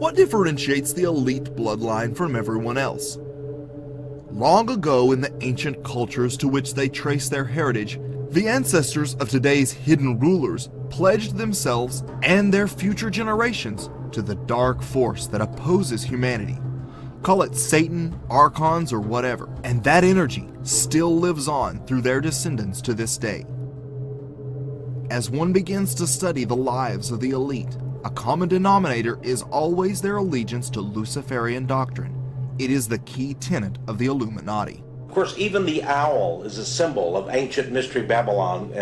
What differentiates the elite bloodline from everyone else? Long ago in the ancient cultures to which they trace their heritage, the ancestors of today's hidden rulers pledged themselves and their future generations to the dark force that opposes humanity. Call it Satan, archons, or whatever, and that energy still lives on through their descendants to this day. As one begins to study the lives of the elite, a common denominator is always their allegiance to Luciferian doctrine. It is the key tenet of the Illuminati. Of course, even the owl is a symbol of ancient mystery Babylon.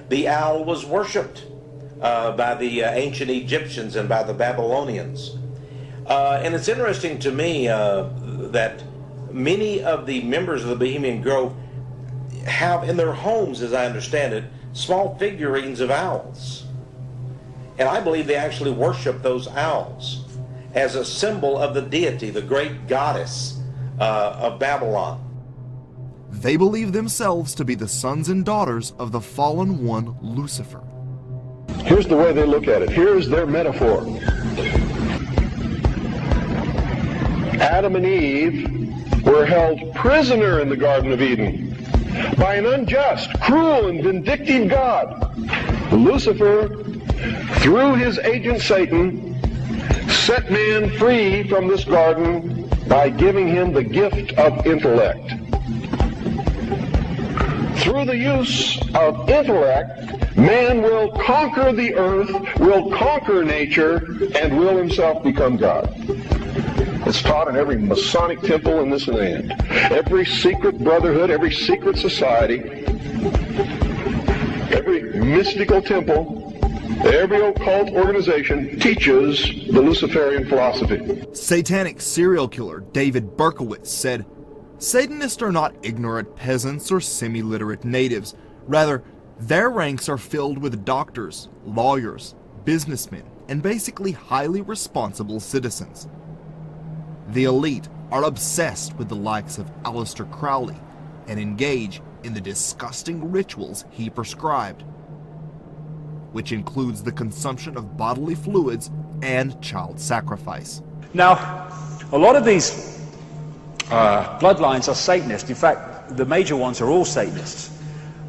The owl was worshipped by the ancient Egyptians and by the Babylonians. And it's interesting to me that many of the members of the Bohemian Grove have in their homes, as I understand it, small figurines of owls. And I believe they actually worship those owls as a symbol of the deity, the great goddess of Babylon. They believe themselves to be the sons and daughters of the fallen one, Lucifer. Here's the way they look at it. Here's their metaphor. Adam and Eve were held prisoner in the Garden of Eden by an unjust, cruel, and vindictive God. Lucifer, through his agent Satan, set man free from this garden by giving him the gift of intellect. Through the use of intellect, man will conquer the earth, will conquer nature, and will himself become God. It's taught in every Masonic temple in this land. Every secret brotherhood, every secret society, every mystical temple, every occult organization teaches the Luciferian philosophy. Satanic serial killer David Berkowitz said, "Satanists are not ignorant peasants or semi-literate natives. Rather, their ranks are filled with doctors, lawyers, businessmen, and basically highly responsible citizens. The elite are obsessed with the likes of Aleister Crowley and engage in the disgusting rituals he prescribed, which includes the consumption of bodily fluids and child sacrifice." Now, a lot of these bloodlines are Satanist. In fact, the major ones are all Satanists.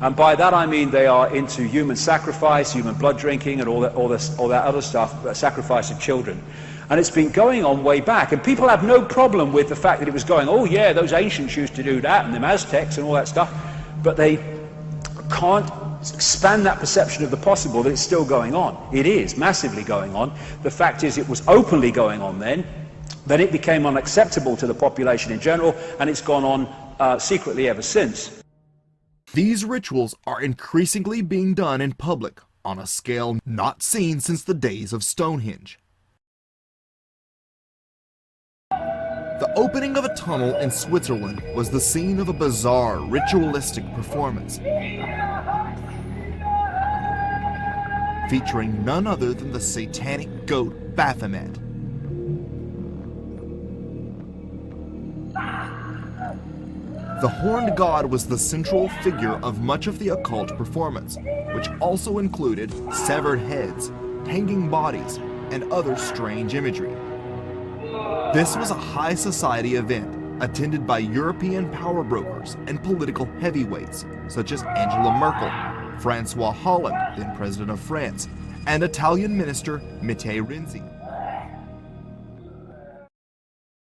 And by that I mean they are into human sacrifice, human blood drinking, and all that other stuff, sacrifice of children. And it's been going on way back. And people have no problem with the fact that it was going, oh yeah, those ancients used to do that, and the Aztecs and all that stuff. But they can't expand that perception of the possible that it's still going on. It is massively going on. The fact is it was openly going on then it became unacceptable to the population in general, and it's gone on secretly ever since. These rituals are increasingly being done in public on a scale not seen since the days of Stonehenge. The opening of a tunnel in Switzerland was the scene of a bizarre ritualistic performance, featuring none other than the satanic goat Baphomet. The horned god was the central figure of much of the occult performance, which also included severed heads, hanging bodies, and other strange imagery. This was a high society event attended by European power brokers and political heavyweights such as Angela Merkel, Francois Hollande, then President of France, and Italian Minister Matteo Renzi.